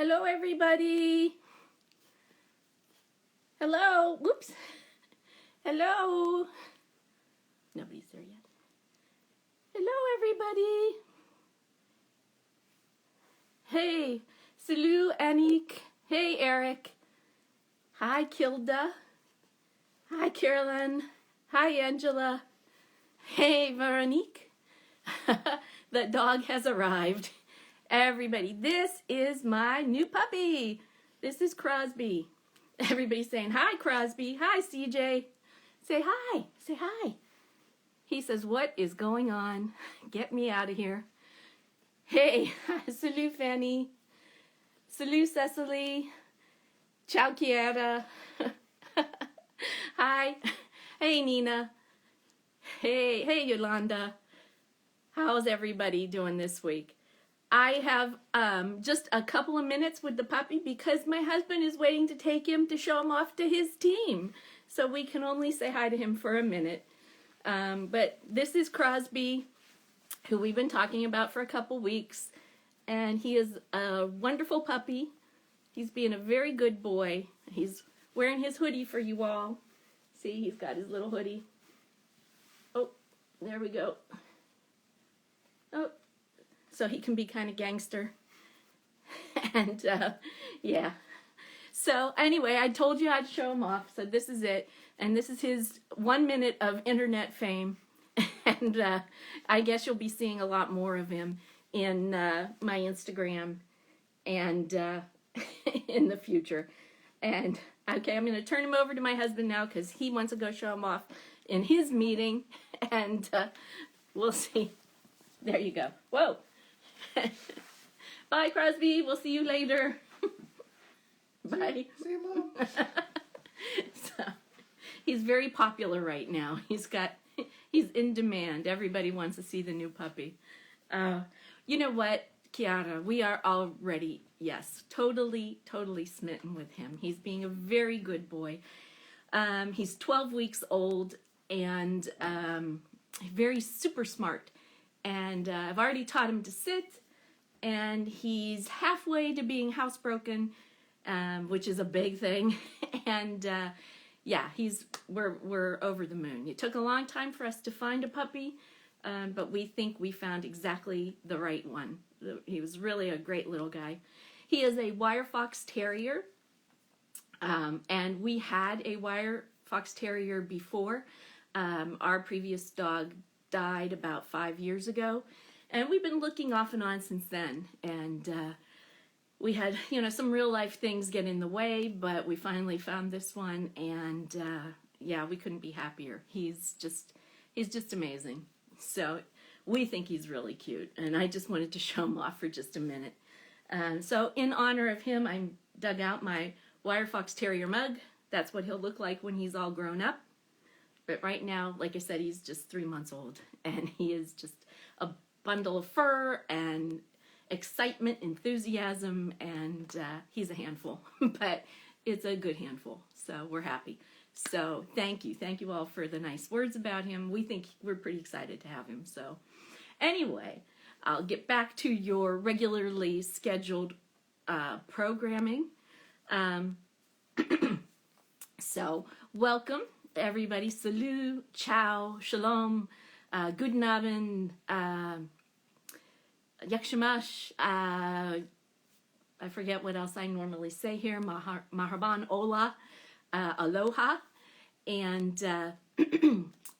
Hello, everybody. Hello. Whoops. Hello. Nobody's there yet. Hello, everybody. Hey, salut, Anik. Hey, Eric. Hi, Kilda. Hi, Carolyn. Hi, Angela. Hey, Veronique. The dog has arrived. Everybody, this is my new puppy. This is Crosby. Everybody's saying, hi, Crosby. Hi, CJ. Say hi. Say hi. He says, what is going on? Get me out of here. Hey, salut, Fanny. Salut, Cecily. Ciao, Chiara. Hi. Hey, Nina. Hey, Yolanda. How's everybody doing this week? I have just a couple of minutes with the puppy because my husband is waiting to take him to show him off to his team. So we can only say hi to him for a minute. But this is Crosby, who we've been talking about for a couple weeks. And he is a wonderful puppy. He's being a very good boy. He's wearing his hoodie for you all. See, he's got his little hoodie. Oh, there we go. Oh, so he can be kind of gangster. And yeah. So anyway, I told you I'd show him off. So this is it. And this is his 1 minute of internet fame. And I guess you'll be seeing a lot more of him in my Instagram and in the future. And okay, I'm going to turn him over to my husband now because he wants to go show him off in his meeting. And we'll see. There you go. Whoa. Bye, Crosby. We'll see you later. Bye. See you, Mom. So, he's very popular right now. He's in demand. Everybody wants to see the new puppy. You know what, Kiara? We are already, yes, totally smitten with him. He's being a very good boy. He's 12 weeks old and very super smart. And I've already taught him to sit, and he's halfway to being housebroken, which is a big thing. And yeah, we're over the moon. It took a long time for us to find a puppy, but we think we found exactly the right one. He was really a great little guy. He is a wire fox terrier, and we had a wire fox terrier before. Our previous dog died about 5 years ago, and we've been looking off and on since then. And we had, some real life things get in the way, but we finally found this one, and yeah, we couldn't be happier. He's just amazing. So we think he's really cute, and I just wanted to show him off for just a minute. So in honor of him, I dug out my wire fox terrier mug. That's what he'll look like when he's all grown up. But right now, like I said, he's just 3 months old, and he is just a bundle of fur and excitement, enthusiasm, and he's a handful, but it's a good handful, so we're happy. So thank you all for the nice words about him. We're pretty excited to have him. So anyway, I'll get back to your regularly scheduled programming. So welcome. Everybody, salut, ciao, shalom, guten Abend, yakshamash, I forget what else I normally say here, marhaban, hola, aloha, and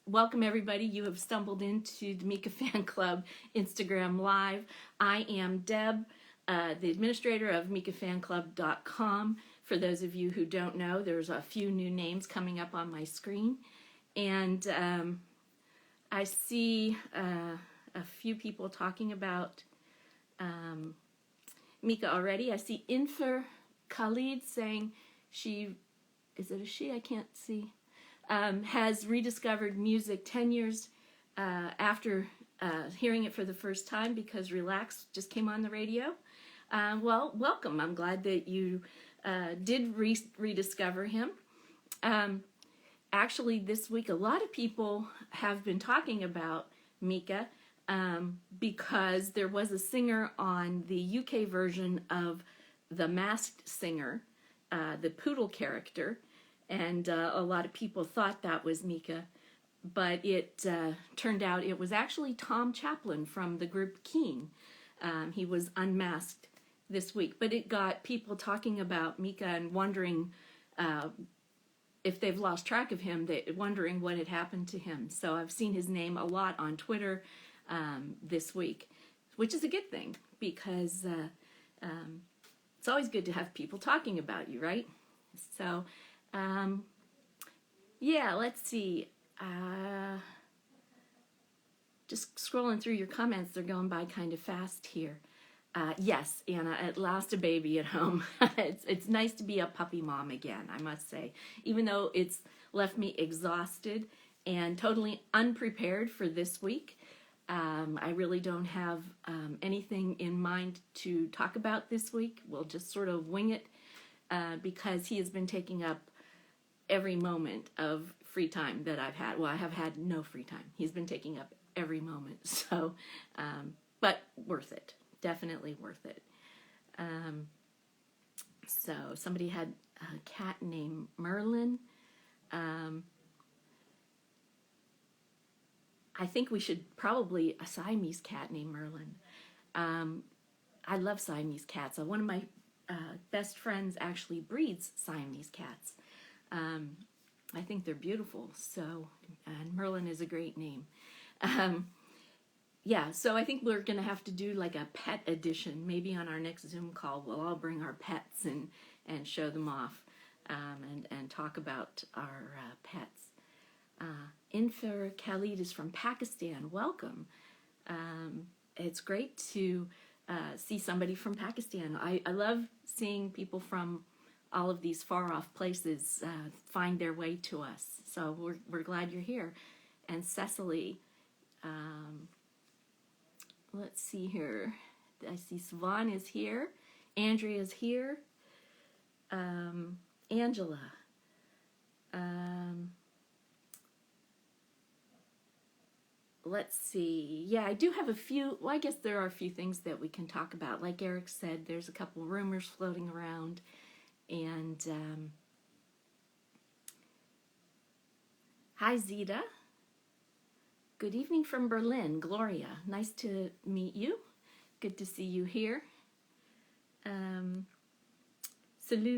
welcome everybody. You have stumbled into the Mika Fan Club Instagram Live. I am Deb, the administrator of MikaFanClub.com. For those of you who don't know, there's a few new names coming up on my screen. And I see a few people talking about Mika already. I see Infer Khalid saying is it a she? I can't see. Has rediscovered music 10 years after hearing it for the first time because Relax just came on the radio. Well, welcome. I'm glad that you did rediscover him. Actually, this week, a lot of people have been talking about Mika because there was a singer on the UK version of the Masked Singer, the poodle character, and a lot of people thought that was Mika, but it turned out it was actually Tom Chaplin from the group Keen. He was unmasked this week, but it got people talking about Mika and wondering if they've lost track of him, wondering what had happened to him. So I've seen his name a lot on Twitter this week, which is a good thing, because it's always good to have people talking about you, right? So, yeah, let's see. Just scrolling through your comments, they're going by kind of fast here. Yes, Anna, at last a baby at home. It's nice to be a puppy mom again, I must say. Even though it's left me exhausted and totally unprepared for this week. I really don't have anything in mind to talk about this week. We'll just sort of wing it because he has been taking up every moment of free time that I've had. Well, I have had no free time. He's been taking up every moment. So, but worth it. Definitely worth it. So somebody had a cat named Merlin. I think we should probably a Siamese cat named Merlin. I love Siamese cats. One of my best friends actually breeds Siamese cats. I think they're beautiful. So, and Merlin is a great name. Yeah, so I think we're going to have to do like a pet edition. Maybe on our next Zoom call, we'll all bring our pets and show them off and talk about our pets. Infer Khalid is from Pakistan. Welcome. It's great to see somebody from Pakistan. I love seeing people from all of these far-off places find their way to us. So we're glad you're here. And Cecily, let's see here. I see Svan is here. Andrea's here. Angela. Let's see. Yeah, I do have a few. Well, I guess there are a few things that we can talk about. Like Eric said, there's a couple rumors floating around. And hi, Zita. Good evening from Berlin. Gloria, nice to meet you. Good to see you here. Salut,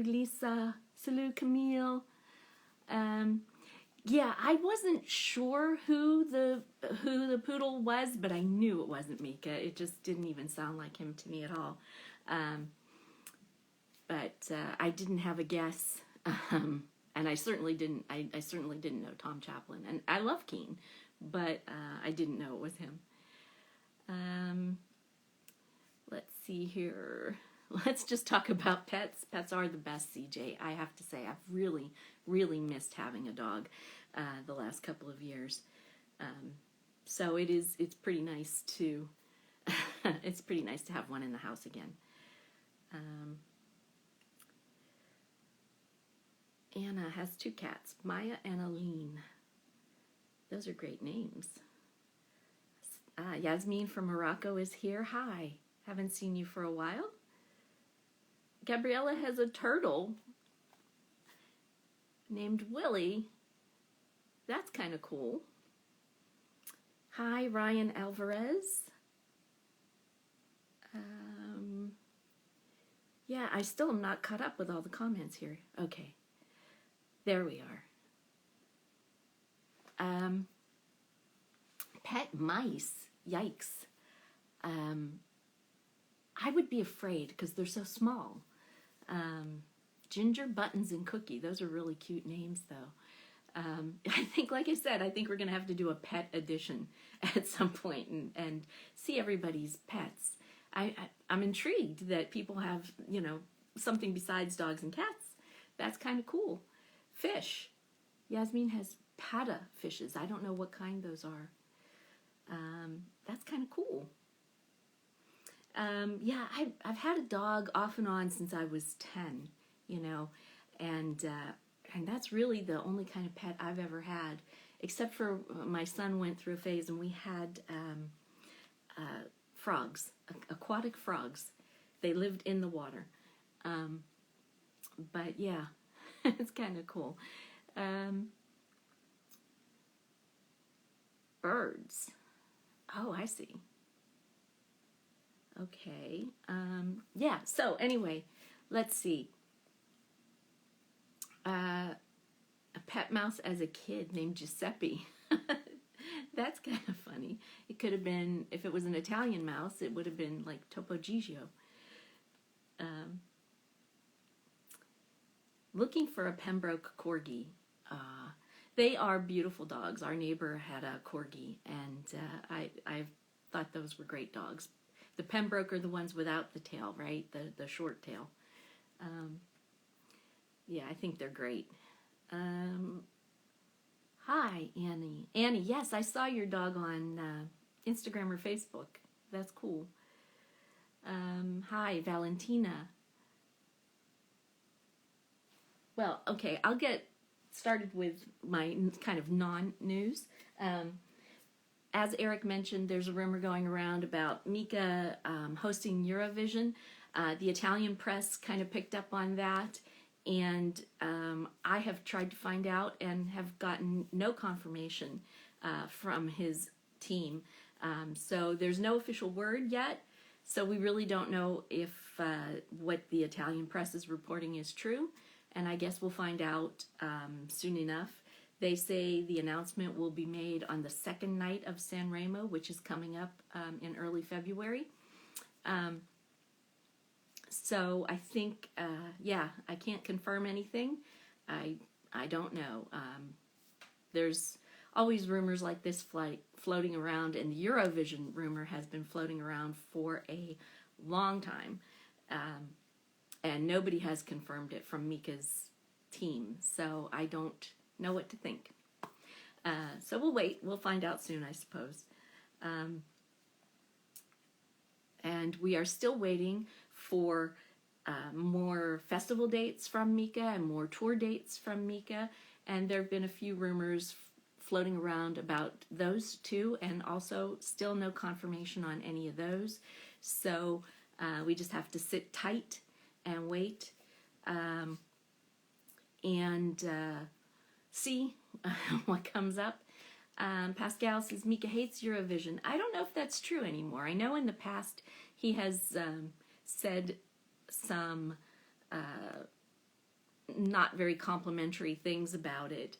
Lisa. Salut, Camille. Yeah, I wasn't sure who the poodle was, but I knew it wasn't Mika. It just didn't even sound like him to me at all. But I didn't have a guess, and I certainly didn't. I certainly didn't know Tom Chaplin, and I love Keen, but I didn't know it was him. Let's see here. Let's just talk about pets. Pets are the best, CJ. I have to say, I've really, really missed having a dog the last couple of years. So it's pretty nice to it's pretty nice to have one in the house again. Anna has 2 cats, Maya and Aline. Those are great names. Yasmin from Morocco is here. Hi, haven't seen you for a while. Gabriella has a turtle named Willie. That's kind of cool. Hi, Ryan Alvarez. Yeah, I still am not caught up with all the comments here. Okay, there we are. Pet mice. Yikes. I would be afraid because they're so small. Ginger, Buttons, and Cookie. Those are really cute names, though. I think, like I said, I think we're going to have to do a pet edition at some point and see everybody's pets. I'm intrigued that people have, something besides dogs and cats. That's kind of cool. Fish. Yasmin has pata fishes. I don't know what kind those are. That's kind of cool. Yeah, I've had a dog off and on since I was 10, and that's really the only kind of pet I've ever had, except for my son went through a phase and we had frogs, aquatic frogs. They lived in the water. But yeah, it's kind of cool. Birds. Oh, I see. Okay. Yeah, so anyway, let's see. A pet mouse as a kid named Giuseppe. That's kind of funny. It could have been, if it was an Italian mouse, it would have been like Topo Gigio. Looking for a Pembroke Corgi. They are beautiful dogs. Our neighbor had a Corgi, and I thought those were great dogs. The Pembroke are the ones without the tail, right? The short tail. Yeah, I think they're great. Hi, Annie. Annie, yes, I saw your dog on Instagram or Facebook. That's cool. Hi, Valentina. Well, okay, I'll get started with my kind of non-news. As Eric mentioned, there's a rumor going around about Mika hosting Eurovision. The Italian press kind of picked up on that, and I have tried to find out and have gotten no confirmation from his team. So there's no official word yet, so we really don't know if what the Italian press is reporting is true, and I guess we'll find out soon enough. They say the announcement will be made on the second night of San Remo, which is coming up in early February. So I think, yeah, I can't confirm anything. I don't know. There's always rumors like this floating around, and the Eurovision rumor has been floating around for a long time. And nobody has confirmed it from Mika's team, so I don't know what to think. So we'll wait. We'll find out soon, I suppose. And we are still waiting for more festival dates from Mika and more tour dates from Mika. And there have been a few rumors floating around about those two, and also still no confirmation on any of those. So we just have to sit tight and wait and see what comes up. Pascal says Mika hates Eurovision. I don't know if that's true anymore. I know in the past he has said some not very complimentary things about it.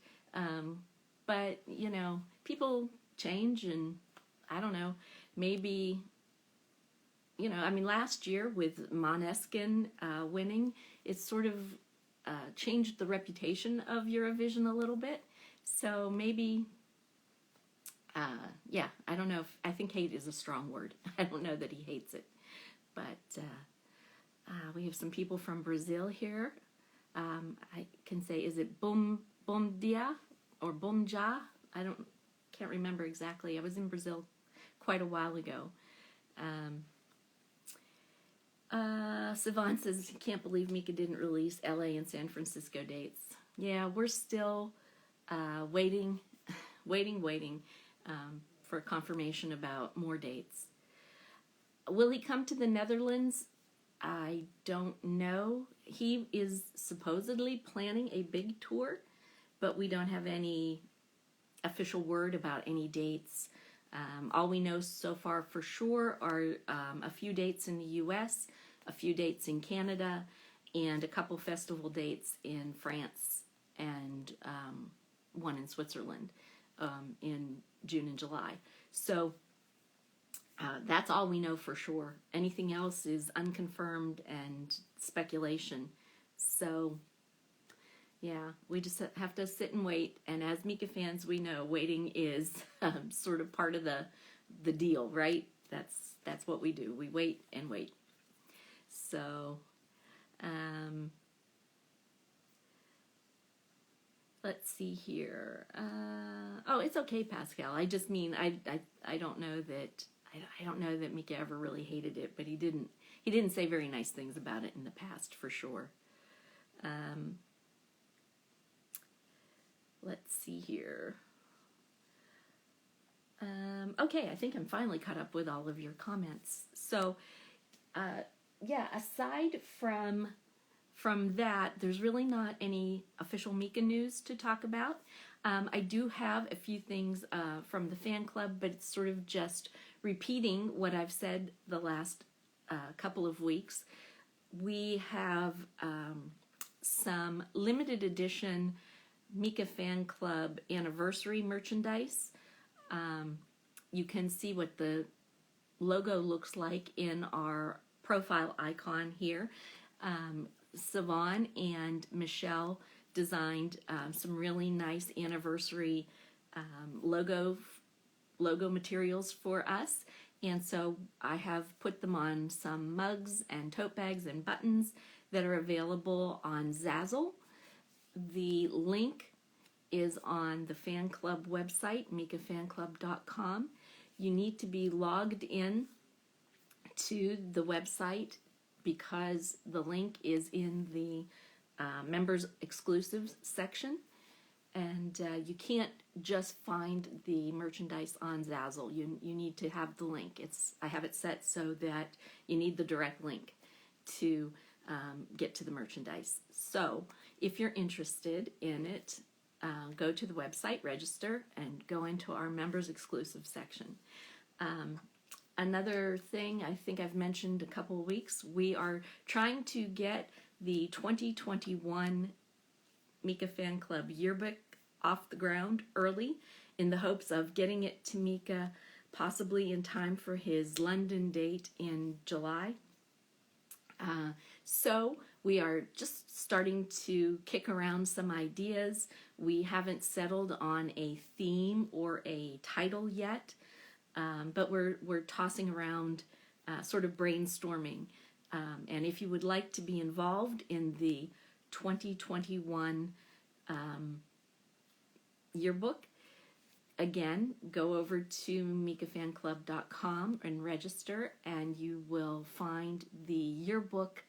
But, you know, people change, and I don't know, maybe, you know, I mean, last year with Måneskin winning, it sort of changed the reputation of Eurovision a little bit. So maybe, yeah, I don't know if, I think hate is a strong word. I don't know that he hates it. But we have some people from Brazil here. I can say, is it Bom Dia or Bom Ja? Can't remember exactly. I was in Brazil quite a while ago. Sivan says, can't believe Mika didn't release LA and San Francisco dates. Yeah, we're still waiting for confirmation about more dates. Will he come to the Netherlands? I don't know. He is supposedly planning a big tour, but we don't have any official word about any dates. All we know so far for sure are a few dates in the US, a few dates in Canada, and a couple festival dates in France, and one in Switzerland in June and July. So that's all we know for sure. Anything else is unconfirmed and speculation. So yeah, we just have to sit and wait. And as Mika fans, we know waiting is sort of part of the deal, right? That's what we do. We wait and wait. So let's see here. Oh, it's okay, Pascal. I just mean I don't know that I don't know that Mika ever really hated it, but he didn't say very nice things about it in the past for sure. Let's see here. Okay, I think I'm finally caught up with all of your comments. So, yeah, aside from from that, there's really not any official Mika news to talk about. I do have a few things from the fan club, but it's sort of just repeating what I've said the last couple of weeks. We have some limited edition Mika fan club anniversary merchandise. You can see what the logo looks like in our profile icon here. Savon and Michelle designed some really nice anniversary logo materials for us, and so I have put them on some mugs and tote bags and buttons that are available on Zazzle. The link is on the fan club website, mikafanclub.com. You need to be logged in to the website because the link is in the members exclusives section, and you can't just find the merchandise on Zazzle. You need to have the link. I have it set so that you need the direct link to get to the merchandise. So if you're interested in it, go to the website, register, and go into our members exclusive section. Another thing I think I've mentioned a couple of weeks, we are trying to get the 2021 Mika Fan Club Yearbook off the ground early in the hopes of getting it to Mika possibly in time for his London date in July. So we are just starting to kick around some ideas. We haven't settled on a theme or a title yet. But we're tossing around, sort of brainstorming. And if you would like to be involved in the 2021 yearbook, again, go over to mikafanclub.com and register, and you will find the yearbook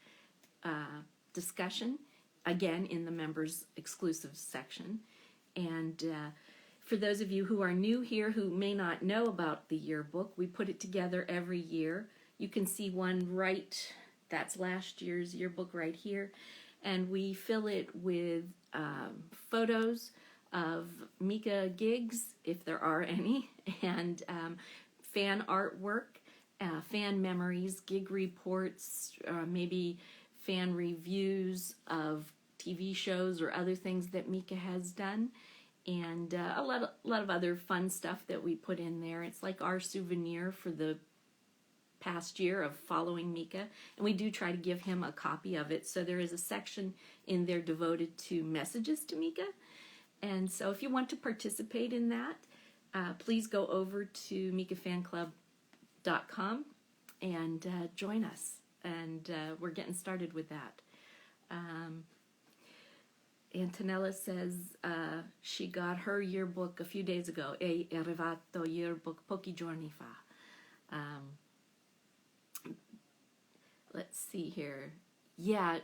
discussion, again, in the members exclusive section. And for those of you who are new here who may not know about the yearbook, we put it together every year. You can see one that's last year's yearbook right here. And we fill it with photos of Mika gigs, if there are any, and fan artwork, fan memories, gig reports, maybe fan reviews of TV shows or other things that Mika has done. And a lot of other fun stuff that we put in there. It's like our souvenir for the past year of following Mika, and we do try to give him a copy of it. So there is a section in there devoted to messages to Mika. And so if you want to participate in that, please go over to mikafanclub.com and join us. And we're getting started with that. Antonella says she got her yearbook a few days ago. È arrivato yearbook pochi giorni fa. Let's see here. Yeah,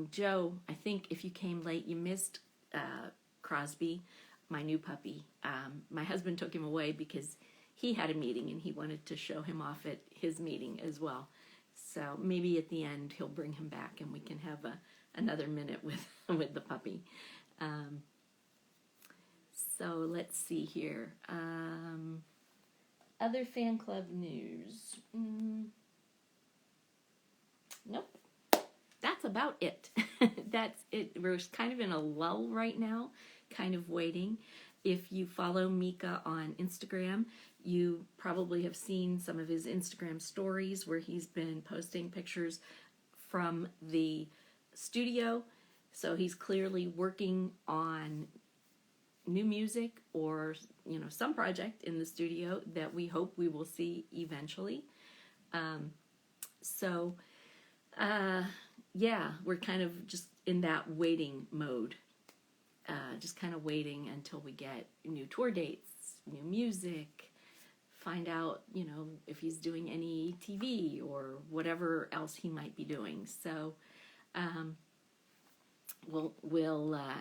Joe, I think if you came late, you missed Crosby, my new puppy. My husband took him away because he had a meeting and he wanted to show him off at his meeting as well. So maybe at the end he'll bring him back and we can have another minute with the puppy. So let's see here. Other fan club news. Nope. That's about it. That's it. We're kind of in a lull right now, kind of waiting. If you follow Mika on Instagram, you probably have seen some of his Instagram stories where he's been posting pictures from the studio. So he's clearly working on new music or, some project in the studio that we hope we will see eventually. Yeah, we're kind of just in that waiting mode. Just kind of waiting until we get new tour dates, new music, find out, if he's doing any TV or whatever else he might be doing. So we'll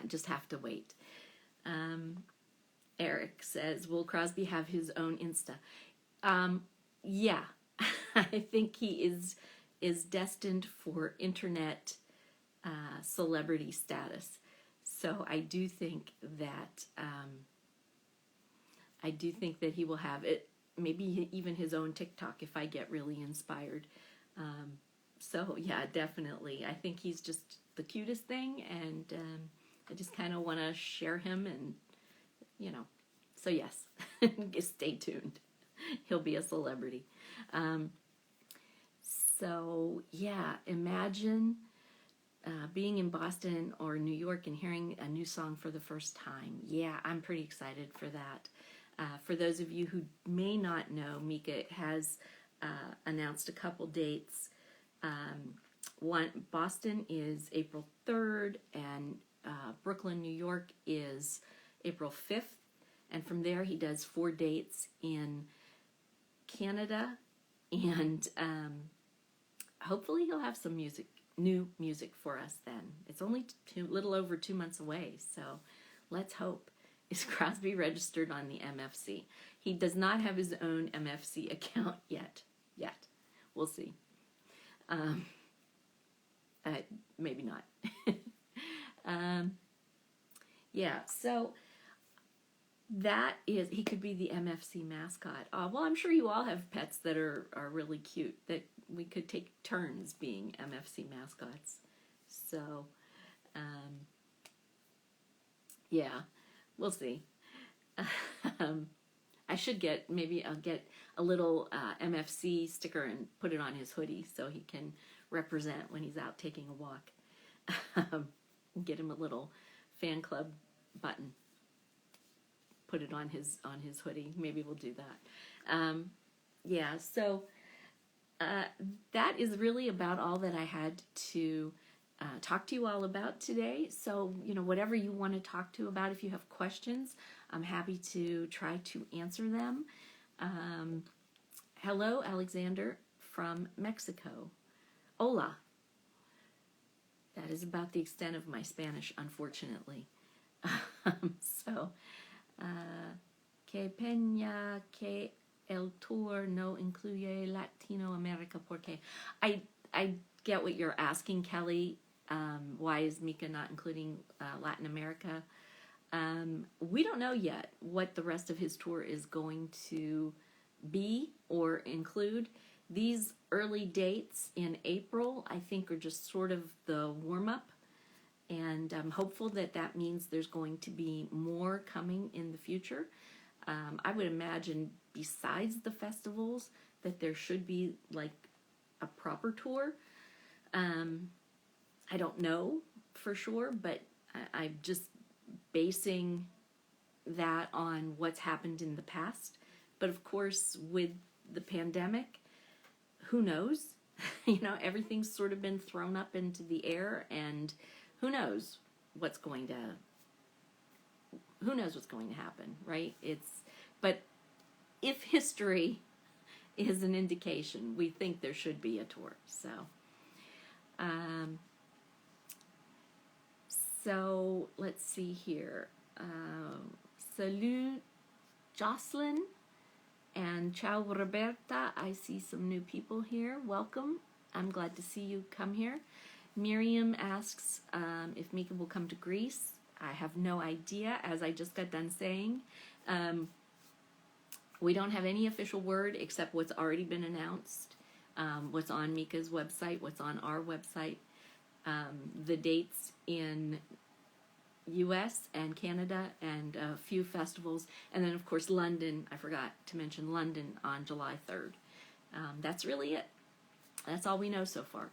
just have to wait. Eric says, will Crosby have his own Insta? Yeah, I think he is destined for internet celebrity status. So I do think that he will have it, maybe even his own TikTok if I get really inspired. So yeah, definitely. I think he's just the cutest thing, and I just kind of want to share him, and so yes, stay tuned. He'll be a celebrity. So yeah, imagine being in Boston or New York and hearing a new song for the first time. Yeah, I'm pretty excited for that. For those of you who may not know, Mika has announced a couple dates. Boston is April 3rd, and Brooklyn, New York is April 5th. And from there, he does 4 dates in Canada, and hopefully he'll have some new music for us then. It's only little over 2 months away, so let's hope. Is Crosby registered on the MFC? He does not have his own MFC account yet. We'll see. Maybe not. Yeah, so that is, he could be the MFC mascot. Well, I'm sure you all have pets that are really cute, that we could take turns being MFC mascots. So, yeah, we'll see. I should I'll get a little MFC sticker and put it on his hoodie so he can represent when he's out taking a walk. Get him a little fan club button. Put it on his hoodie. Maybe we'll do that. Yeah, so that is really about all that I had to talk to you all about today. So, whatever you want to talk to about, if you have questions, I'm happy to try to answer them. Hello, Alexander from Mexico. Hola. That is about the extent of my Spanish, unfortunately. So, que pena que el tour no incluye Latinoamérica porque I get what you're asking, Kelly. Why is Mika not including Latin America? We don't know yet what the rest of his tour is going to be or include. These early dates in April, I think, are just sort of the warm-up. And I'm hopeful that means there's going to be more coming in the future. I would imagine, besides the festivals, that there should be like a proper tour. I don't know for sure, but I'm just basing that on what's happened in the past. But of course, with the pandemic, who knows? Everything's sort of been thrown up into the air, and who knows what's going to happen, right? But if history is an indication, we think there should be a tour. So let's see here. Salut, Jocelyn, and ciao, Roberta. I see some new people here. Welcome. I'm glad to see you come here. Miriam asks if Mika will come to Greece. I have no idea, as I just got done saying. We don't have any official word except what's already been announced, what's on Mika's website, what's on our website, the dates in US and Canada, and a few festivals, and then of course London. I forgot to mention London on July 3rd. That's really it. That's all we know so far.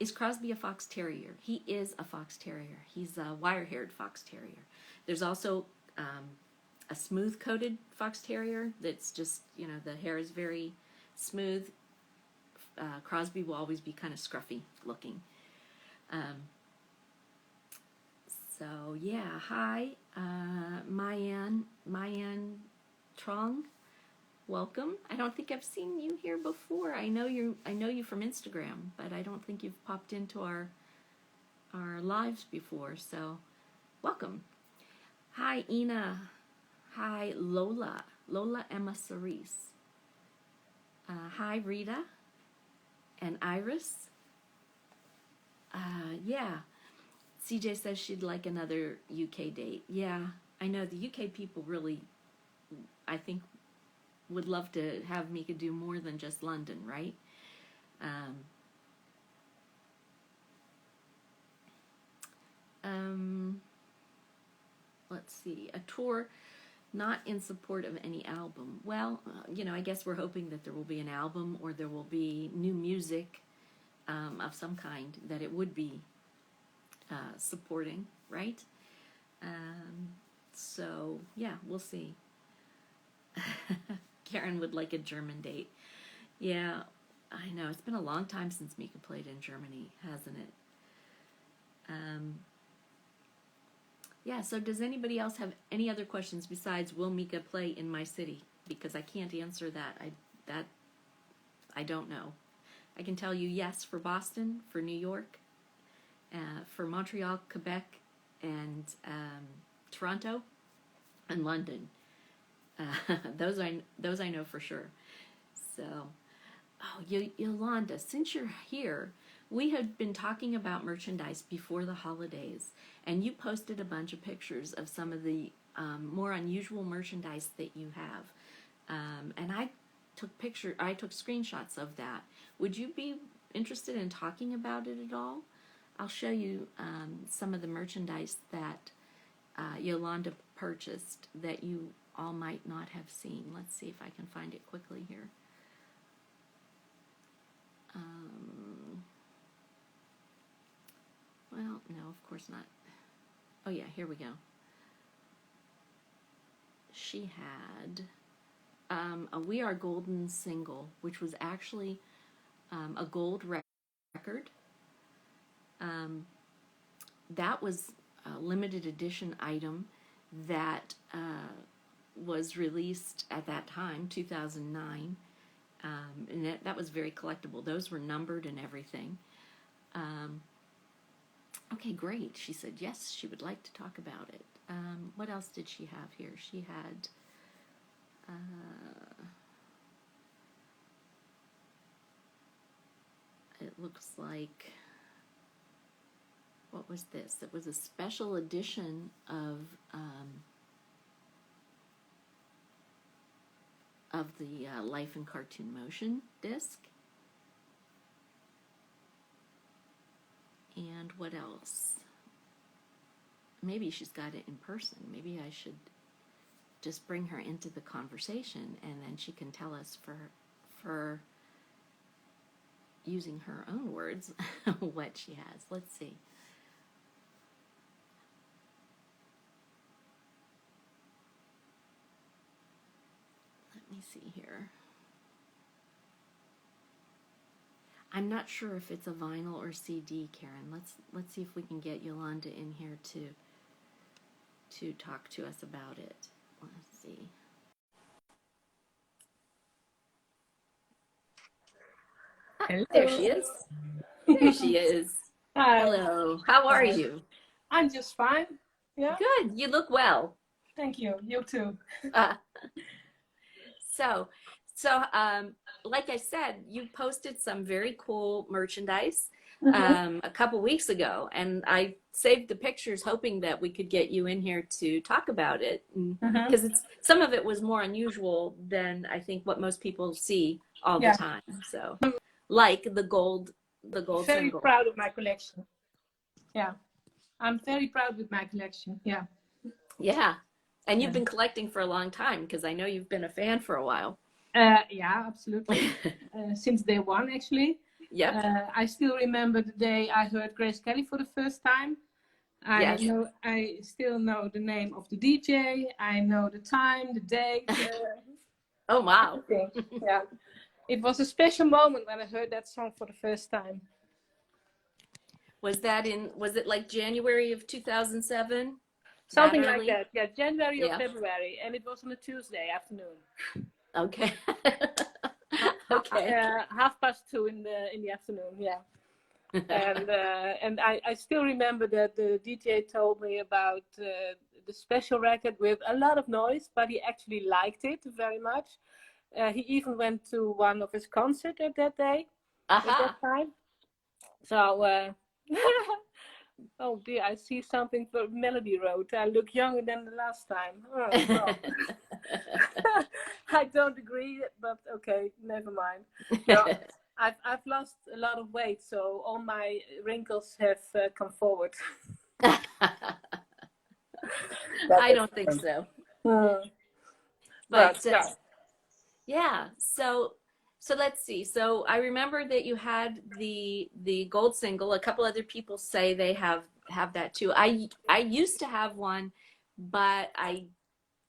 Is Crosby a fox terrier? He is a fox terrier. He's a wire-haired fox terrier. There's also a smooth-coated fox terrier that's just, the hair is very smooth. Crosby will always be kind of scruffy looking. So yeah, hi, Mayan Trong. Welcome. I don't think I've seen you here before. I know you from Instagram, but I don't think you've popped into our lives before. So, welcome. Hi, Ina. Hi, Lola Emma Cerise. Hi, Rita and Iris. Yeah. CJ says she'd like another UK date. Yeah, I know the UK people really, I think, would love to have Mika do more than just London, right? Um, let's see, a tour not in support of any album. Well, I guess we're hoping that there will be an album or there will be new music of some kind that it would be supporting, right? So, yeah, we'll see. Karen would like a German date. Yeah, I know. It's been a long time since Mika played in Germany, hasn't it? Yeah, so does anybody else have any other questions besides will Mika play in my city? Because I can't answer that. I don't know. I can tell you yes for Boston, for New York, for Montreal, Quebec, and Toronto, and London. Those I know for sure. So, Yolanda, since you're here, we had been talking about merchandise before the holidays, and you posted a bunch of pictures of some of the more unusual merchandise that you have, and I took screenshots of that. Would you be interested in talking about it at all? I'll show you some of the merchandise that Yolanda purchased that you all might not have seen. Let's see if I can find it quickly here. Well, no, of course not. Oh yeah, here we go. She had a We Are Golden single, which was actually a gold record. That was a limited edition item that was released at that time, 2009. And that was very collectible. Those were numbered and everything. Okay, great. She said yes, she would like to talk about it. What else did she have here? She had it looks like, what was this? It was a special edition of the Life in Cartoon Motion disc. And what else? Maybe she's got it in person. Maybe I should just bring her into the conversation, and then she can tell us for using her own words what she has. Let's see. Let me see here. I'm not sure if it's a vinyl or CD, Karen. Let's see if we can get Yolanda in here to talk to us about it. Let's see. Hello. There she is. There she is. Hi. Hello. How are you? I'm just fine. Yeah. Good. You look well. Thank you. You too. So, like I said, you posted some very cool merchandise a couple weeks ago, and I saved the pictures hoping that we could get you in here to talk about it, because some of it was more unusual than I think what most people see all the time. So, like the gold Very symbol. proud of my collection. Yeah, I'm very proud with my collection. Yeah. Yeah, and you've been collecting for a long time, because I know you've been a fan for a while. Yeah, absolutely. Since day one, actually. Yeah. I still remember the day I heard Grace Kelly for the first time. I still know the name of the DJ. I know the time, the date. Oh wow! Yeah, it was a special moment when I heard that song for the first time. Was it like January of 2007? Something like that. Yeah, January or February, and it was on a Tuesday afternoon. Okay. Okay. 2:30 in the afternoon. Yeah. And I still remember that the DJ told me about the special record with a lot of noise, but he actually liked it very much. He even went to one of his concerts at that day, at that time. So Oh dear, I see something for Melody Road. I look younger than the last time. Oh, well. I don't agree, but okay, never mind. No, I've lost a lot of weight, so all my wrinkles have come forward. I don't think so. Mm, but But yeah. yeah, so let's see. So I remember that you had the gold single. A couple other people say they have that too. I used to have one, but I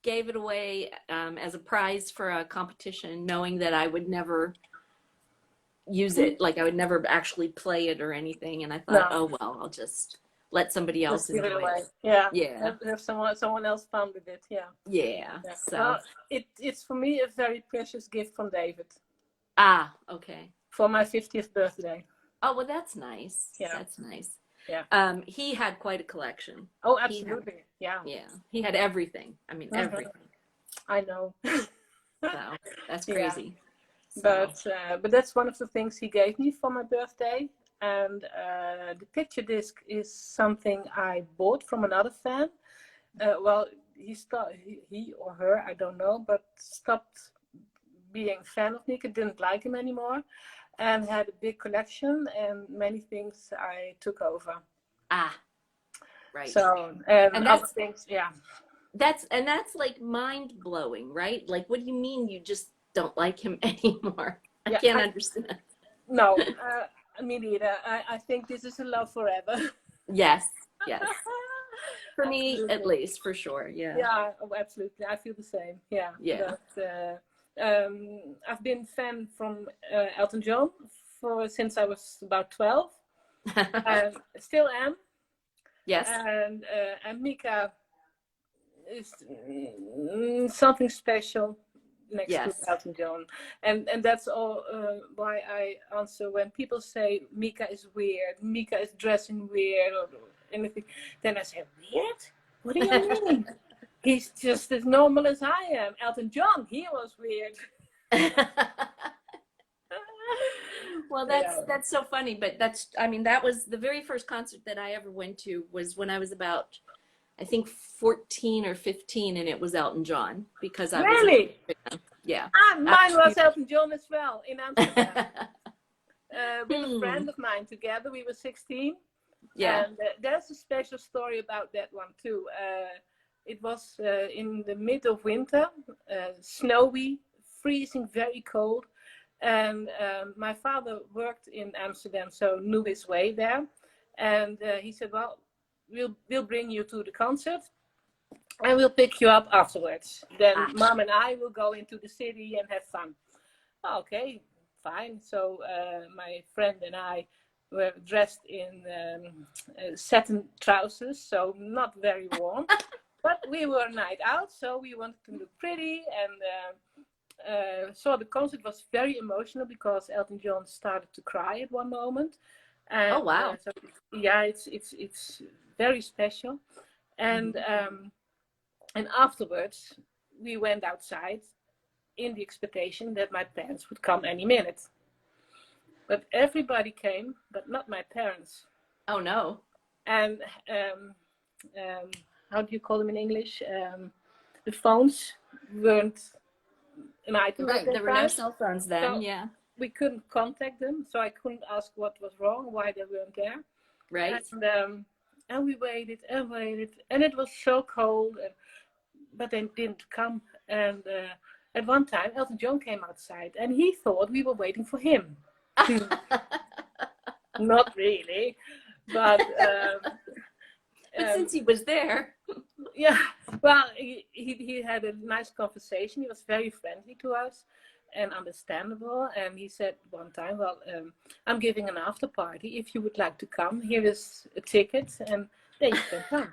gave it away as a prize for a competition, knowing that I would never use it. Like I would never actually play it or anything. And I thought, No, oh well, I'll just let somebody else just give it enjoy away. it. Yeah, Yeah, have someone else fun with it. Yeah, yeah. yeah. So Well, it's for me a very precious gift from David okay. for my 50th birthday. Oh well, that's nice. Yeah, That's nice. yeah. He had quite a collection. Oh, He had, absolutely. Yeah. yeah, he had everything. I mean, Mhm. everything. I know. So that's Yeah, crazy. So, but that's one of the things he gave me for my birthday. And the picture disc is something I bought from another fan. Well, he or her, I don't know, but stopped being a fan of Mika, didn't like him anymore, and had a big collection and many things I took over. ah, right. So, and And other things, yeah. that's like mind blowing, right? Like, what do you mean you just don't like him anymore? I Yeah, can't understand. no, me neither. I think this is a love forever. Yes, yes. For me, at Absolutely. least, for sure. Yeah, Yeah, oh, absolutely. I feel the same. Yeah, yeah. but I've been fan from Elton John for since I was about 12, and still am. Yes, And Mika is something special next to yes. Elton John, and that's all why I answer when people say Mika is weird, Mika is dressing weird or anything. Then I say, weird? What do you mean? He's just as normal as I am. Elton John, he was weird. Well, Yeah. that's so funny, but that's I mean that was the very first concert that I ever went to was when I was about I think 14 or 15 and it was Elton John because I was a huge Really? fan. Yeah. Ah, I mine was was Elton John as well in Amsterdam. huge. With a friend of mine together. We were 16. Yeah. And there's a special story about that one too. It was in the mid of winter, snowy, freezing, very cold. And my father worked in Amsterdam, so knew his way there. And he said, well, we'll bring you to the concert and we'll pick you up afterwards. Then Ah, mom and I will go into the city and have fun. Okay, fine. So my friend and I were dressed in satin trousers, so not very warm. But we were a night out, so we wanted to look pretty. And so the concert was very emotional because Elton John started to cry at one moment. oh And wow. so yeah, it's very special. And Mhm. and afterwards, we went outside in the expectation that my parents would come any minute. But everybody came, but not my parents. Oh no. And how do you call them in English? The phones weren't an item at Right. There that were no time. cell phones then. So Yeah. we couldn't contact them. So I couldn't ask what was wrong, why they weren't there. Right. And we waited and waited. And it was so cold. But they didn't come. And at one time, Elton John came outside. And he thought we were waiting for him. Not really, but But since he was there. yeah. Well, he had a nice conversation. He was very friendly to us and understandable. And he said one time, "Well, I'm giving an after party. If you would like to come, here is a ticket, and then you can come."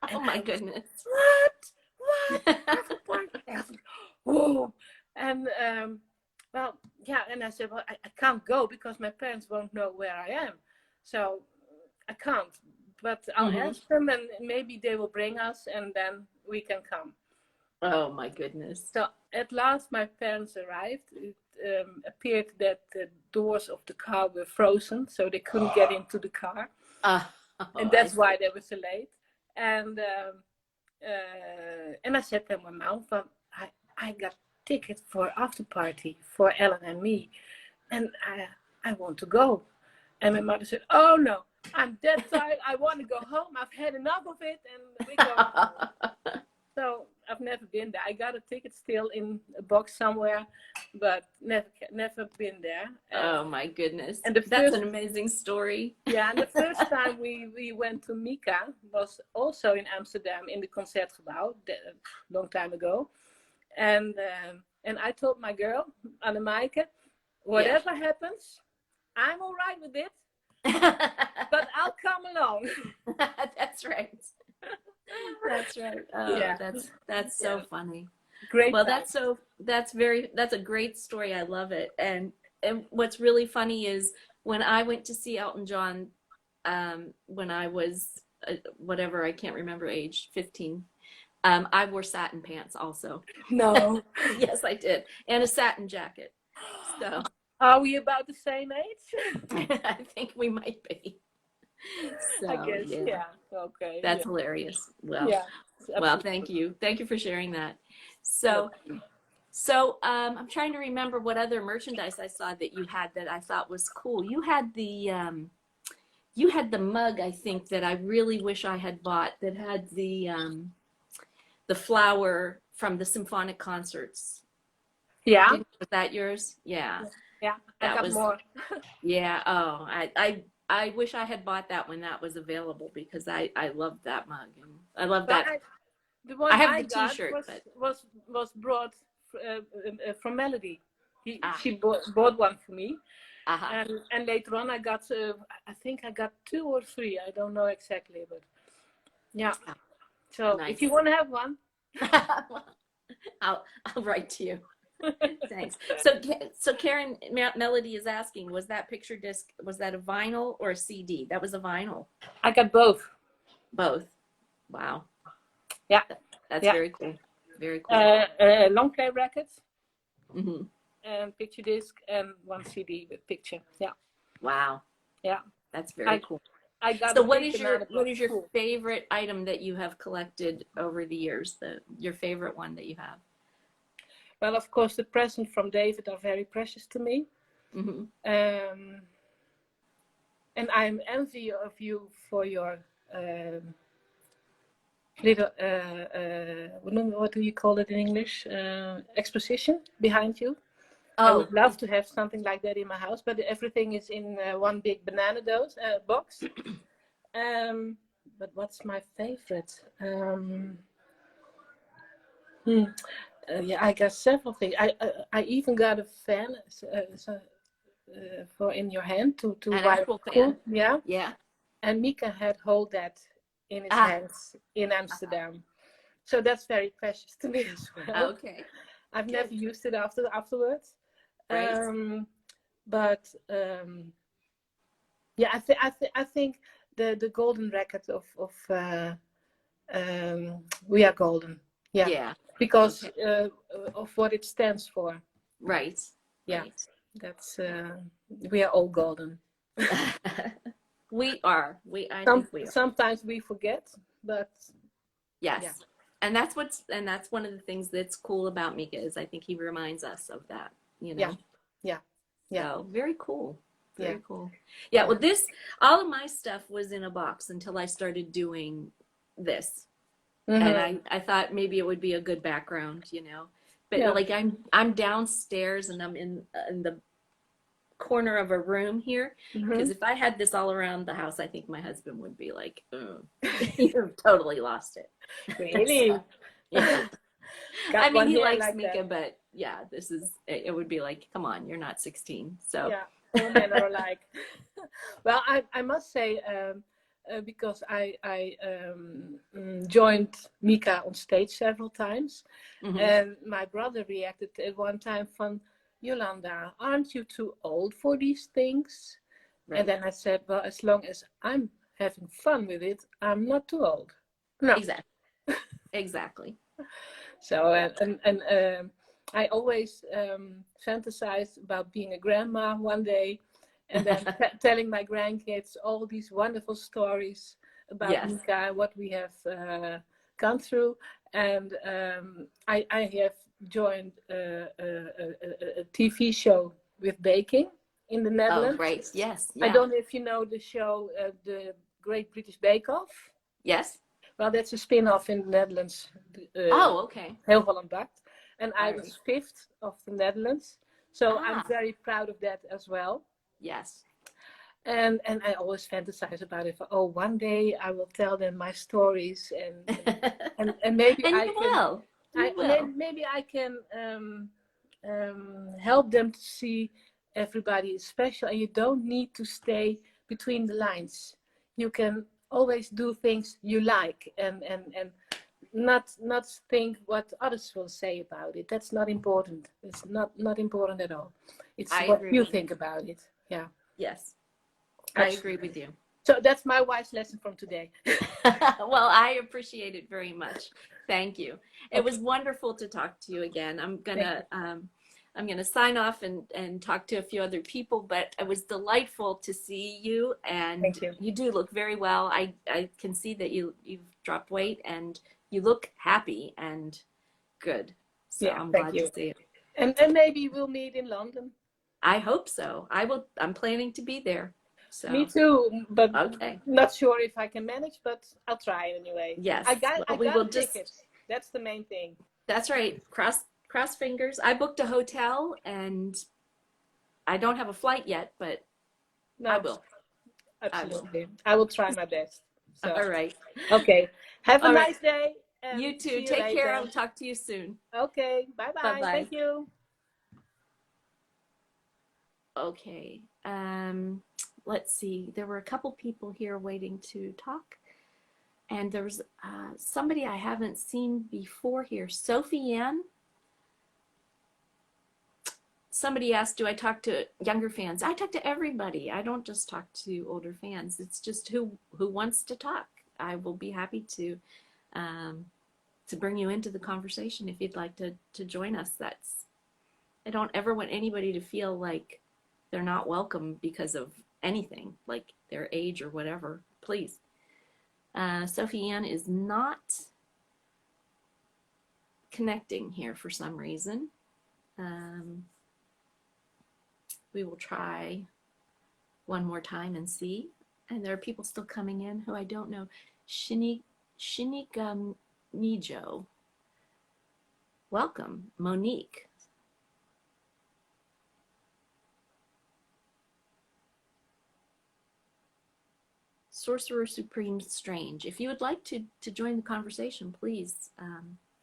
Oh And my I was, goodness. what? After party? Whoa! And well, yeah. And I said, well, I can't go because my parents won't know where I am, so I can't. But I'll Mhm. ask them, and maybe they will bring us, and then we can come. Oh my goodness. So at last, my parents arrived. It appeared that the doors of the car were frozen, so they couldn't get into the car. Ah. and I that's see. why they were so late. And I said to my mom, I got tickets for after party for Ellen and me, and I want to go. And my mother said, "Oh no, I'm dead tired. I want to go home. I've had enough of it, and we're going home." So I've never been there. I got a ticket still in a box somewhere, but never been there. Oh my goodness. And the That's first an amazing story. Yeah, and the first time we went to Mika was also in Amsterdam in the Concertgebouw, long time ago. And I told my girl, Annemaike, whatever happens, I'm all right with it, but I'll come along. That's right. That's right. Oh, Yeah, that's so funny. great Well, time. that's a great story. I love it. And what's really funny is when I went to see Elton John, when I was whatever, I can't remember age, 15. I wore satin pants also. No. Yes, I did, and a satin jacket. So Are we about the same age? I think we might be. I So guess, yeah, yeah. Okay. that's hilarious. Well, Yeah. well, Absolutely. thank you for sharing that. No So problem. I'm trying to remember what other merchandise I saw that you had that I thought was cool. You had the mug, I think, that I really wish I had bought that had the flower from the symphonic concerts. Yeah. Was that yours? Yeah, Yeah. I that got was, more. yeah. Oh, I wish I had bought that when that was available because I loved that mug and I love Well, that. the I one have I the got T-shirt, but was brought from Melody. ah, She bought one for me, aha, and later on I got I think I got 2 or 3. I don't know exactly, but yeah. So if you nice. want to have one, I'll write to you. Thanks. So Karen Melody is asking, was that picture disc, was that a vinyl or a CD? That was a vinyl. I got both. Both. Wow. Yeah, That's yeah. very cool. Very cool. Long play records Hmm. and picture disc and one CD with picture. Yeah, Wow. yeah. That's very I cool. I got So a big banana what box is your full. favorite item that you have collected over the years? Your favorite one that you have? Well, of course, the presents from David are very precious to me. Hmm. Um, and I'm envy of you for your little what do you call it in English, exposition behind you. I Oh, would love to have something like that in my house, but everything is in one big banana box. But what's my favorite? Yeah, I got several things. I even got a fan for in your hand to an wipe actual cool. fan. Yeah, Yeah. and Mika had hold that in his Ah, hands in Amsterdam. So that's very precious to me as well. okay. I've never Good. used it afterwards. Right. But yeah, I think the golden record of We Are Golden. Yeah, Yeah. because Okay. of what it stands for. Right. Yeah, Right. that's we are all golden. We are. I think we are. Sometimes we forget, but yeah, Yes. And that's one of the things that's cool about Mika is I think he reminds us of that, you yeah, know. yeah, yeah, So very cool. yeah, Very cool. Yeah, well yeah. all of my stuff was in a box until I started doing this. And Mm-hmm. I thought maybe it would be a good background, you know. But Yeah. like I'm downstairs and I'm in the corner of a room here Mm-hmm. because if I had this all around the house, I think my husband would be like, "Oh, you've totally lost it." So, Really? yeah. I Got mean, one he here likes like that. Mika, but yeah, it would be like, come on, you're not 16. So, Yeah, all men are alike. Well, I must say, because I joined Mika on stage several times, mhm, and my brother reacted at one time from, Yolanda, aren't you too old for these things? And right. then I said, well, as long as I'm having fun with it, I'm not too old. No. Exactly. Exactly. So Yeah. and I always fantasized about being a grandma one day, and then telling my grandkids all these wonderful stories about Yes. Mika and what we have gone through. And I have joined a TV show with baking in the Oh, Netherlands. great. Yes. I Yeah. don't know if you know the show, the Great British Bake Off. Yes. Well, that's a spin-off in the Netherlands. Oh, okay. Heel Holland Bakt. And I All was right. fifth of the Netherlands. So I'm Ah, very proud of that as well. yes. And I always fantasize about it. Oh, one day I will tell them my stories, and maybe And I you can. will. You will. Maybe I can help them to see everybody is special, and you don't need to stay between the lines. You can always do things you like, and not think what others will say about it. That's not important. It's not important at all. It's I what agree you with you. think about it. Yeah. Yes. I Absolutely. agree with you. So that's my wise lesson from today. Well, I appreciate it very much. Thank you. It Okay. was wonderful to talk to you again. I'm Thank gonna sign off and talk to a few other people, but it was delightful to see you, and Thank you. you do look very well. I can see that you've dropped weight and you look happy and good. So Yeah, I'm thank glad you. to see it. And maybe we'll meet in London. I hope so. I'm planning to be there. So Me too, but okay. not sure if I can manage, but I'll try anyway. Yes. I got Well, we a will ticket. That's the main thing. That's right. Cross fingers. I booked a hotel and I don't have a flight yet, but No, I will. absolutely. I will try my best. So, All right. okay. Have a All right. nice day. And You too. see you Take care. later. I'll talk to you soon. Okay. Bye-bye. Bye-bye. Thank you. Okay. Let's see. There were a couple people here waiting to talk. And there was somebody I haven't seen before here. Sophie Ann. Somebody asked, do I talk to younger fans? I talk to everybody. I don't just talk to older fans. It's just who wants to talk. I will be happy to bring you into the conversation if you'd like to join us. I don't ever want anybody to feel like they're not welcome because of anything, like their age or whatever. Please. Sophie Ann is not connecting here for some reason. We will try one more time and see. And there are people still coming in who I don't know. Shinika Mijo. Welcome. Monique. Sorcerer Supreme Strange. If you would like to join the conversation, please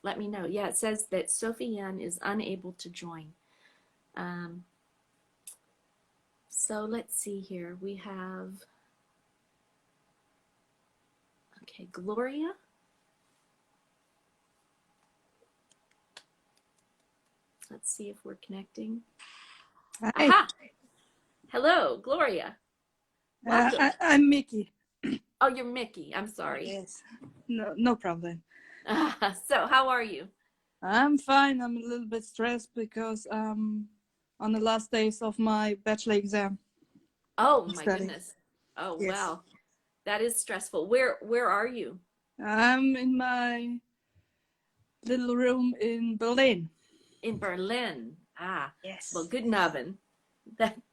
let me know. Yeah, it says that Sophie Ann is unable to join. So let's see here. We have, okay, Gloria. Let's see if we're connecting. Hi, Aha! Hello, Gloria. Welcome. I'm Mickey. Oh, you're Mickey. I'm sorry. Yes, no problem. So, how are you? I'm fine. I'm a little bit stressed because on the last days of my bachelor exam. Oh my Study. goodness. Oh Yes. wow, that is stressful. Where are you? I'm in my little room in Berlin. In Berlin. Ah, Yes. well, guten Abend.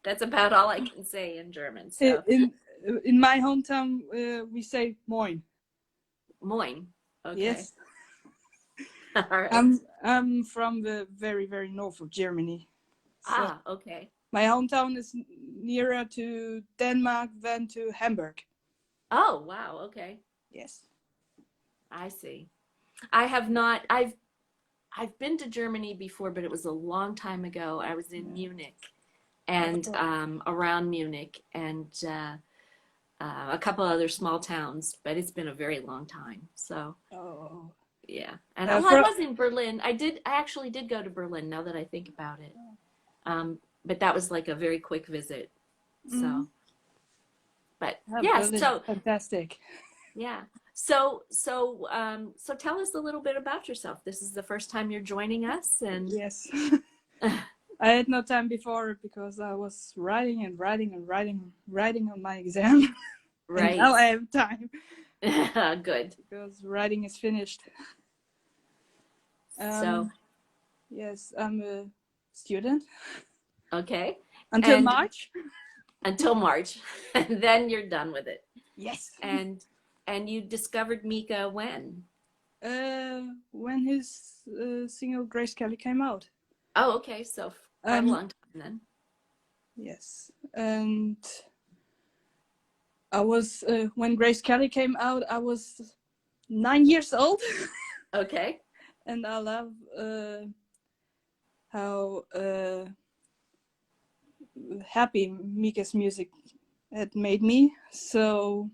That's about all I can say in German. So In my hometown, we say Moin. Moin. Okay. Yes. All right. I'm from the very, very north of Germany. So Okay. my hometown is nearer to Denmark than to Hamburg. Oh, wow. Okay. Yes. I see. I have not. I've been to Germany before, but it was a long time ago. I was in Munich and around Munich and a couple other small towns, but it's been a very long time. So Oh. yeah. And Uh, I for- was in Berlin. I actually did go to Berlin now that I think about it. But that was like a very quick visit. So, but yeah, Berlin, so fantastic. yeah. So tell us a little bit about yourself. This is the first time you're joining us, and Yes. I had no time before because I was writing and writing and writing on my exam. And now I Right. have time Good. because writing is finished. So, Yes, I'm a student okay. until And March. until March, and then you're done with it. Yes. And you discovered Mika when? When his single Grace Kelly came out. Oh, okay. So quite a Um, long time then. yes, and I was when Grace Kelly came out, I was 9 years old, Okay. and I love how happy Mika's music had made me. So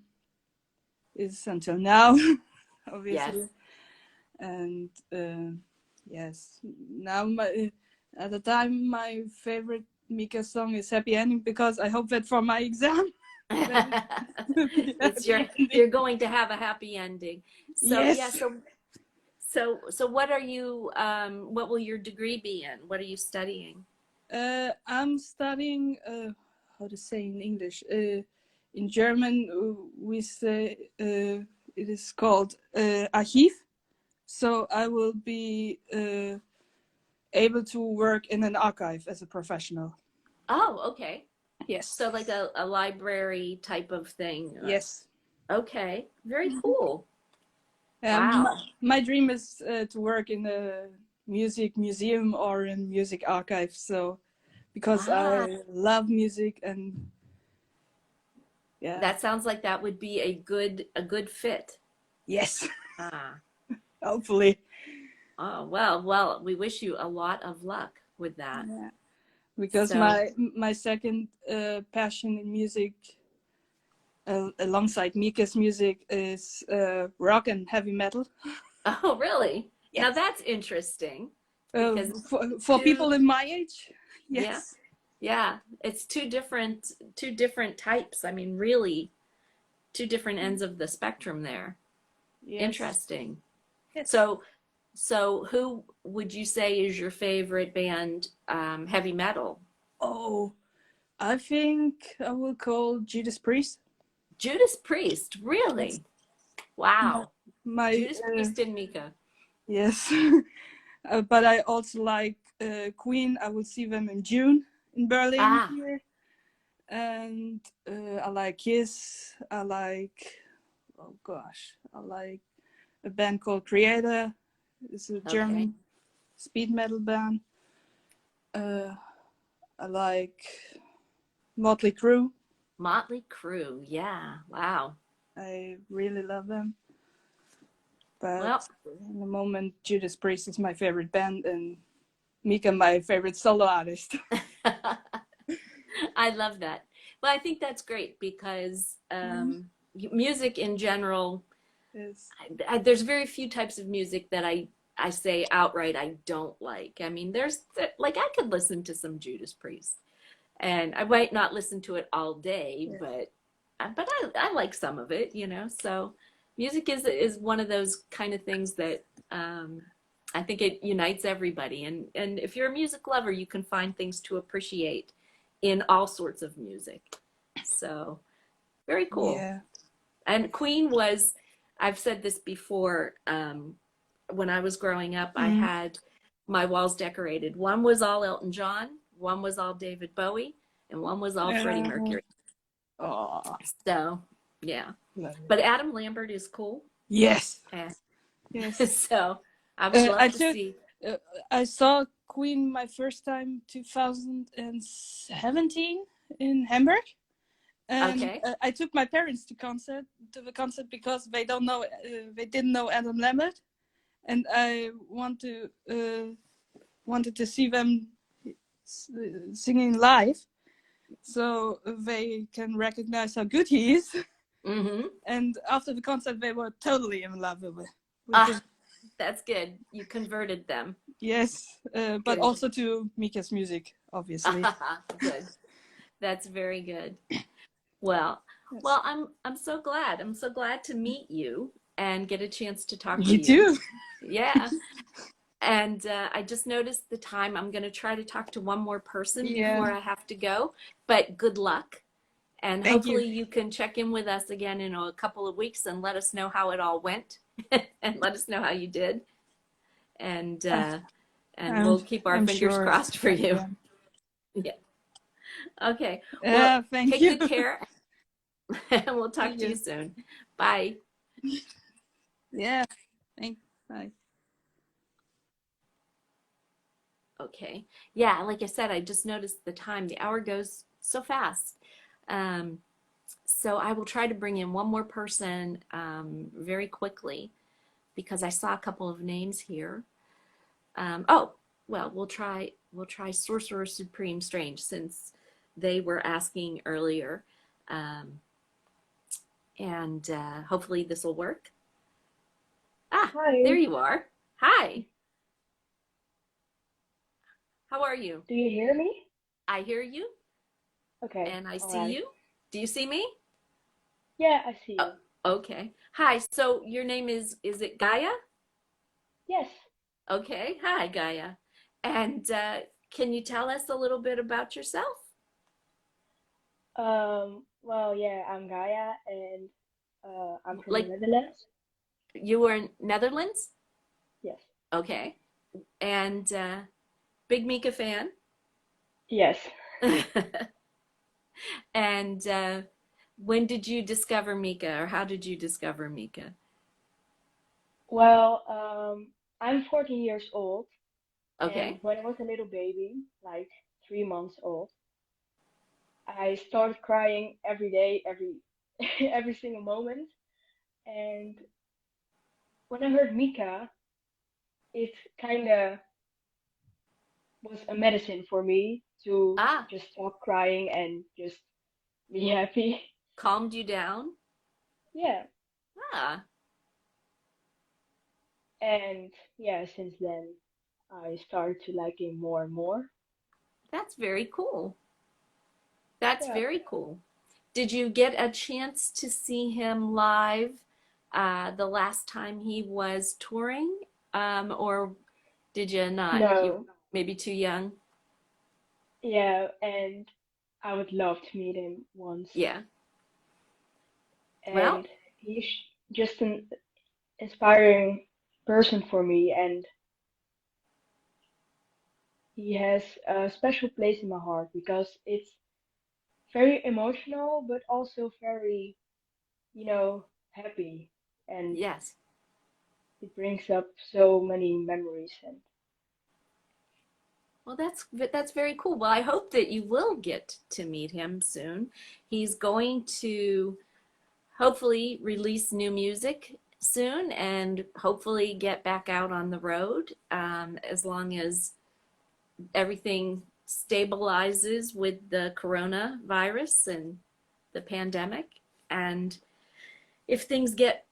it's until now, Yes. obviously, and yes, now at the time my favorite Mika song is Happy Ending because I hope that for my exam that will be It's happy ending. you're going to have a happy ending. So yeah, Yes. so what are you what will your degree be in? What are you studying? I'm studying how to say in English. In German, we say it is called Archiv. So I will be able to work in an archive as a professional. Oh, okay. Yes. So like a library type of thing. Yes. Okay. Very cool. Um, Wow. my dream is to work in a music museum or in music archive. So because Ah, I love music and yeah. that sounds like that would be a good fit. Yes. Ah. Hopefully. Oh, well, we wish you a lot of luck with that. Yeah. Because So, my second passion in music, alongside Mika's music, is rock and heavy metal. oh, really? Now Yes. that's interesting because For two, people in my age, yeah, yes. yeah, it's two different types. I mean, really, two different ends of the spectrum there. Yes. Interesting. Yes. So who would you say is your favorite band, heavy metal? Oh, I think I will call Judas Priest. Judas Priest, Yes. really? My, Wow. my Judas Priest and Mika. yes. But I also like Queen. I will see them in June in Berlin Ah, here. And I like Kiss. I like, oh gosh, I like a band called Creator. It's a okay. German speed metal band. Uh, I like Motley Crue. Motley Crue. Yeah. Wow. I really love them. But Well, in the moment, Judas Priest is my favorite band, and Mika my favorite solo artist. I love that. Well, I think that's great because music in general, Yes. there's very few types of music that I say outright I don't like. I mean, there's like I could listen to some Judas Priest, and I might not listen to it all day, Yes. but I like some of it, you know. So music is one of those kind of things that I think it unites everybody, and if you're a music lover, you can find things to appreciate in all sorts of music. So very cool. Yeah. And Queen was, I've said this before, when I was growing up, I Mm. had my walls decorated. One was all Elton John, one was all David Bowie, and one was all Freddie Mercury. Oh, So, yeah. love it. But Adam Lambert is cool. Yes. And Yes. so I would I love to took. see. I saw Queen my first time 2017 in Hamburg, and Okay. I took my parents to the concert because they didn't know Adam Lambert, and I wanted to see them singing live, so they can recognize how good he is. Mm-hmm. And after the concert, they were totally in love with Ah, him. that's good. You converted them. Yes, but Good. also to Mika's music, obviously. Good. That's very good. Well, Yes. well, I'm so glad. I'm so glad to meet you and get a chance to talk to Me you. too. Yeah. And I just noticed the time. I'm going to try to talk to one more person Yeah. before I have to go, but good luck. And Thank you. hopefully you can check in with us again in a couple of weeks and let us know how it all went and let us know how you did. And we'll keep our I'm fingers sure. crossed for you. Yeah. Yeah. Okay. Well, Thank take you. good care and we'll talk See to you you. soon. Bye. Yeah. Bye. Okay. Yeah, like I said, I just noticed the time. The hour goes so fast. Um, so I will try to bring in one more person very quickly because I saw a couple of names here. Oh, well, we'll try Sorcerer Supreme Strange since they were asking earlier. Um, and hopefully this will work. Ah, Hi, there you are. Hi. How are you? do you hear me? I hear you Okay, and I all see right. you. Do you see me? Yeah, I see Oh, you. okay. Hi. So your name is it Gaia? Yes. Okay. Hi, Gaia. And can you tell us a little bit about yourself? Well, yeah, I'm Gaia and I'm from the Like Netherlands. you were in Netherlands? Yes. Okay. And big Mika fan. Yes. And when did you discover Mika, or how did you discover Mika? Well, I'm 14 years old, and Okay. when I was a little baby, like 3 months old, I started crying every day, every every single moment. And when I heard Mika, it kind of was a medicine for me to Ah, just stop crying and just be happy. calmed you down? Yeah, Ah, and yeah, since then I started to like him more and more. that's very cool. That's Yeah, very cool. Did you get a chance to see him live the last time he was touring? Or did you not? You no, maybe too young? yeah, and I would love to meet him once. Yeah. Well, And he's just an inspiring person for me, and he has a special place in my heart because it's very emotional, but also very, happy, and yes. it brings up so many memories. And Well, that's very cool. Well, I hope that you will get to meet him soon. He's going to hopefully release new music soon and hopefully get back out on the road as long as everything stabilizes with the coronavirus and the pandemic. And if things get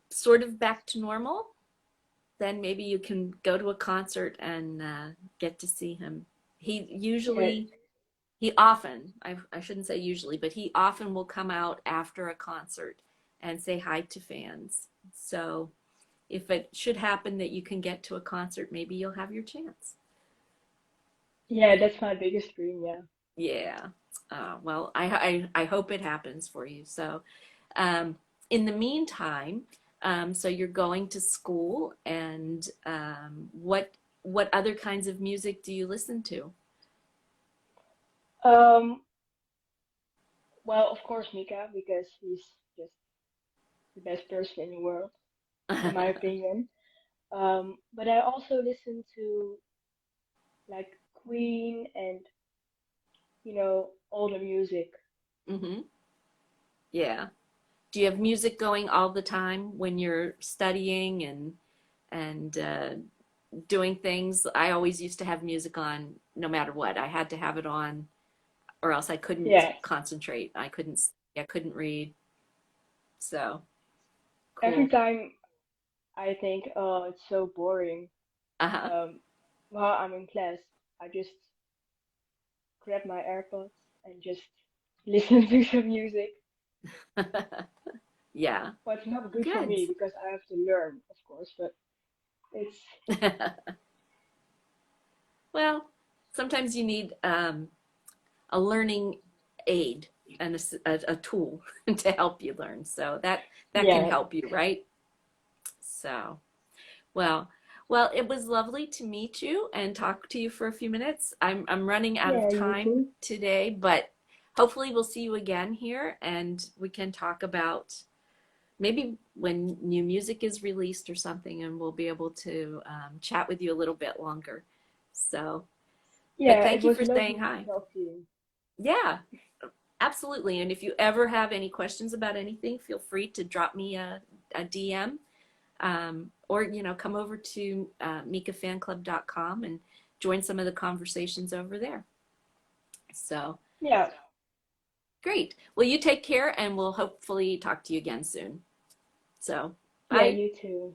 sort of back to normal, then maybe you can go to a concert and get to see him. He yeah, usually, he often, I shouldn't say usually, but he often will come out after a concert and say hi to fans. So if it should happen that you can get to a concert, maybe you'll have your chance. yeah, that's my biggest dream. Yeah. Yeah. Well, I hope it happens for you. So, um, in the meantime, so you're going to school, and what other kinds of music do you listen to? Um, well, of course, Mika, because he's just the best person in the world, in my opinion. But I also listen to like Queen and, older music. Hmm. Yeah. Do you have music going all the time when you're studying and doing things? I always used to have music on no matter what. I had to have it on, or else I couldn't Yeah, concentrate. I couldn't read. So every cool. time I think, oh, it's so boring, Uh-huh. um, while I'm in class, I just grab my AirPods and just listen to some music. Yeah. Well, it's not good for Good. me because I have to learn, of course, but It's Well, sometimes you need a learning aid and a tool to help you learn. So that can yeah, help you, right? So, well, well, it was lovely to meet you and talk to you for a few minutes. I'm running out of yeah, you time too. today, but hopefully we'll see you again here and we can talk about maybe when new music is released or something, and we'll be able to chat with you a little bit longer. So, but Yeah, it thank you was for saying lovely to hi. talk to you. Yeah, absolutely. And if you ever have any questions about anything, feel free to drop me a DM, or come over to mikafanclub.com and join some of the conversations over there. So Yeah, great. Well, you take care, and we'll hopefully talk to you again soon. So yeah, bye. you too.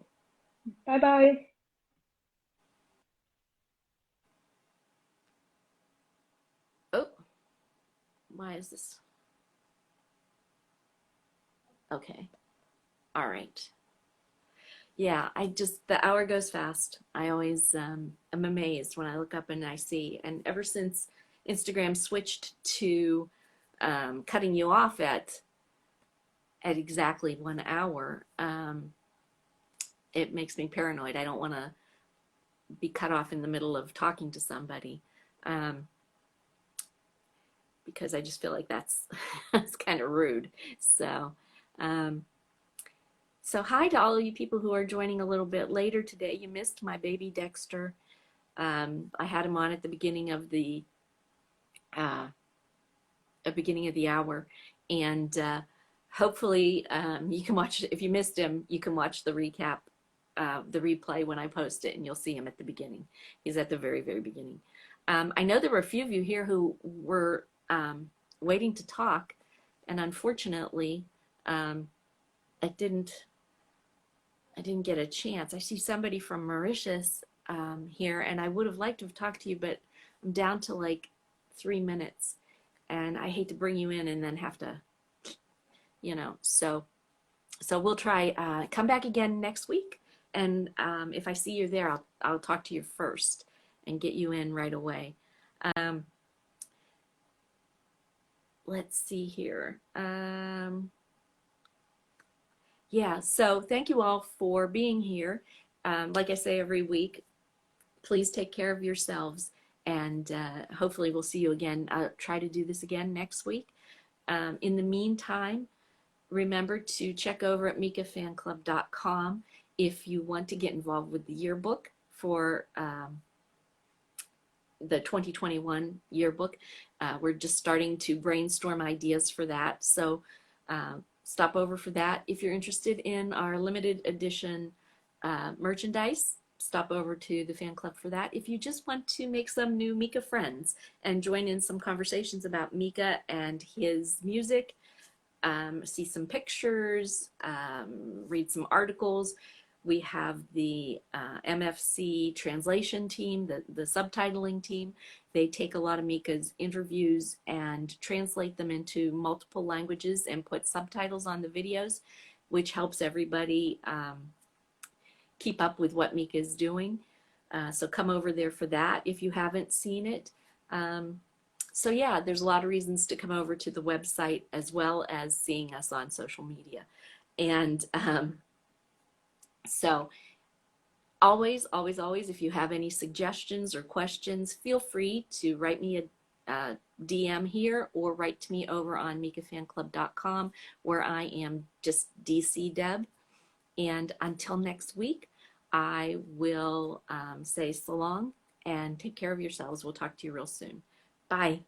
Bye bye. Oh, why is this? Okay. All right. Yeah, the hour goes fast. I always am amazed when I look up and I see. And ever since Instagram switched to cutting you off at exactly 1 hour, it makes me paranoid. I don't want to be cut off in the middle of talking to somebody, um, because I just feel like that's that's kind of rude. So, um, so hi to all of you people who are joining a little bit later today. You missed my baby Dexter. I had him on at the uh, beginning of the hour, and hopefully you can watch. If you missed him, you can watch the recap, the replay when I post it, and you'll see him at the beginning. He's at the very, very beginning. I know there were a few of you here who were waiting to talk, and unfortunately, um, I didn't. I didn't get a chance. I see somebody from Mauritius here, and I would have liked to have talked to you, but I'm down to like 3 minutes, and I hate to bring you in and then have to, So we'll try. Come back again next week, and if I see you there, I'll talk to you first and get you in right away. Um, let's see here. Yeah, so thank you all for being here. Like I say every week, please take care of yourselves, and hopefully we'll see you again. I'll try to do this again next week. In the meantime, remember to check over at mikafanclub.com if you want to get involved with the yearbook for the 2021 yearbook. We're just starting to brainstorm ideas for that. So stop over for that. If you're interested in our limited edition merchandise, stop over to the fan club for that. If you just want to make some new Mika friends and join in some conversations about Mika and his music, see some pictures, read some articles. We have the MFC translation team, the subtitling team. They take a lot of Mika's interviews and translate them into multiple languages and put subtitles on the videos, which helps everybody keep up with what Mika is doing. So come over there for that if you haven't seen it. So yeah, there's a lot of reasons to come over to the website as well as seeing us on social media. And so always, always, always, if you have any suggestions or questions, feel free to write me a DM here or write to me over on mikafanclub.com, where I am just DC Deb. And until next week, I will say so long and take care of yourselves. We'll talk to you real soon. Bye.